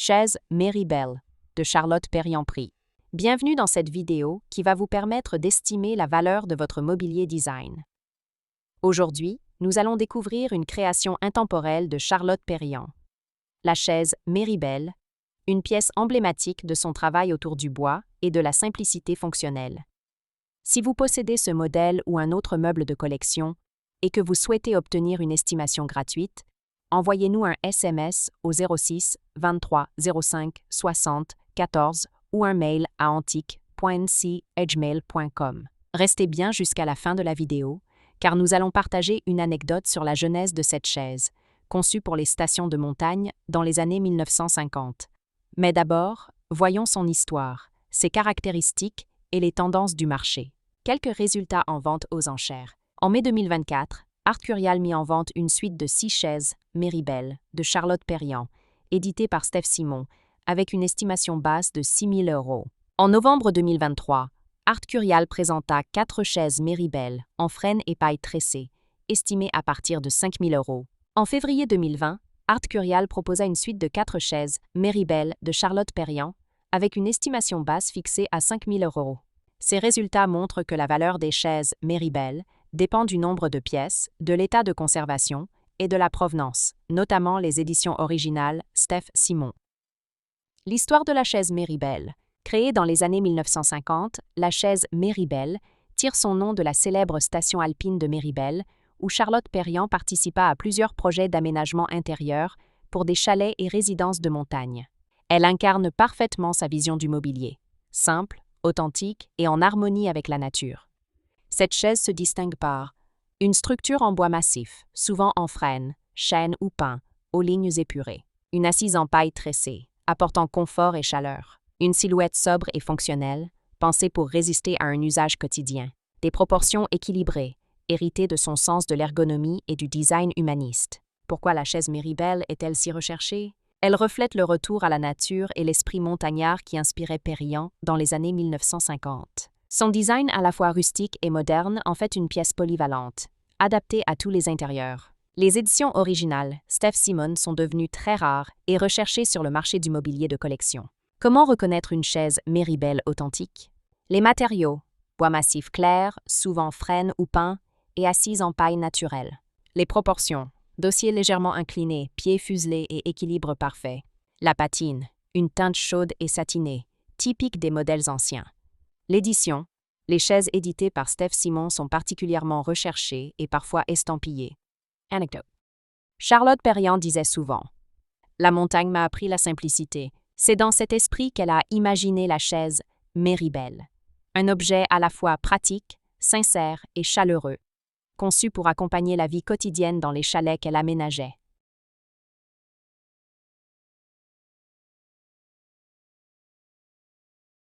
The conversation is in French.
Chaise Méribel de Charlotte Perriand-Prix. Bienvenue dans cette vidéo qui va vous permettre d'estimer la valeur de votre mobilier design. Aujourd'hui, nous allons découvrir une création intemporelle de Charlotte Perriand. La chaise Méribel, une pièce emblématique de son travail autour du bois et de la simplicité fonctionnelle. Si vous possédez ce modèle ou un autre meuble de collection et que vous souhaitez obtenir une estimation gratuite, envoyez-nous un SMS au 06 23 05 60 14 ou un mail à antique.nc@gmail.com. Restez bien jusqu'à la fin de la vidéo, car nous allons partager une anecdote sur la genèse de cette chaise, conçue pour les stations de montagne dans les années 1950. Mais d'abord, voyons son histoire, ses caractéristiques et les tendances du marché. Quelques résultats en vente aux enchères. En mai 2024, Art Curial mit en vente une suite de 6 chaises Méribel de Charlotte Perriand, éditée par Steph Simon, avec une estimation basse de 6 000 €. En novembre 2023, Art Curial présenta 4 chaises Méribel en frêne et paille tressée, estimées à partir de 5 000 €. En février 2020, Art Curial proposa une suite de 4 chaises Méribel de Charlotte Perriand, avec une estimation basse fixée à 5 000 €. Ces résultats montrent que la valeur des chaises Méribel dépend du nombre de pièces, de l'état de conservation et de la provenance, notamment les éditions originales Steph Simon. L'histoire de la chaise Méribel. Créée dans les années 1950, la chaise Méribel tire son nom de la célèbre station alpine de Méribel, où Charlotte Perriand participa à plusieurs projets d'aménagement intérieur pour des chalets et résidences de montagne. Elle incarne parfaitement sa vision du mobilier, simple, authentique et en harmonie avec la nature. Cette chaise se distingue par une structure en bois massif, souvent en frêne, chêne ou pin, aux lignes épurées. Une assise en paille tressée, apportant confort et chaleur. Une silhouette sobre et fonctionnelle, pensée pour résister à un usage quotidien. Des proportions équilibrées, héritées de son sens de l'ergonomie et du design humaniste. Pourquoi la chaise Méribel est-elle si recherchée? Elle reflète le retour à la nature et l'esprit montagnard qui inspirait Perriand dans les années 1950. Son design à la fois rustique et moderne en fait une pièce polyvalente, adaptée à tous les intérieurs. Les éditions originales Steph Simon sont devenues très rares et recherchées sur le marché du mobilier de collection. Comment reconnaître une chaise Méribel authentique? Les matériaux: bois massif clair, souvent frêne ou pin, et assise en paille naturelle. Les proportions: dossier légèrement incliné, pieds fuselés et équilibre parfait. La patine: une teinte chaude et satinée, typique des modèles anciens. L'édition: les chaises éditées par Steph Simon sont particulièrement recherchées et parfois estampillées. Anecdote. Charlotte Perriand disait souvent: « La montagne m'a appris la simplicité. C'est dans cet esprit qu'elle a imaginé la chaise Méribel. Un objet à la fois pratique, sincère et chaleureux, conçu pour accompagner la vie quotidienne dans les chalets qu'elle aménageait. »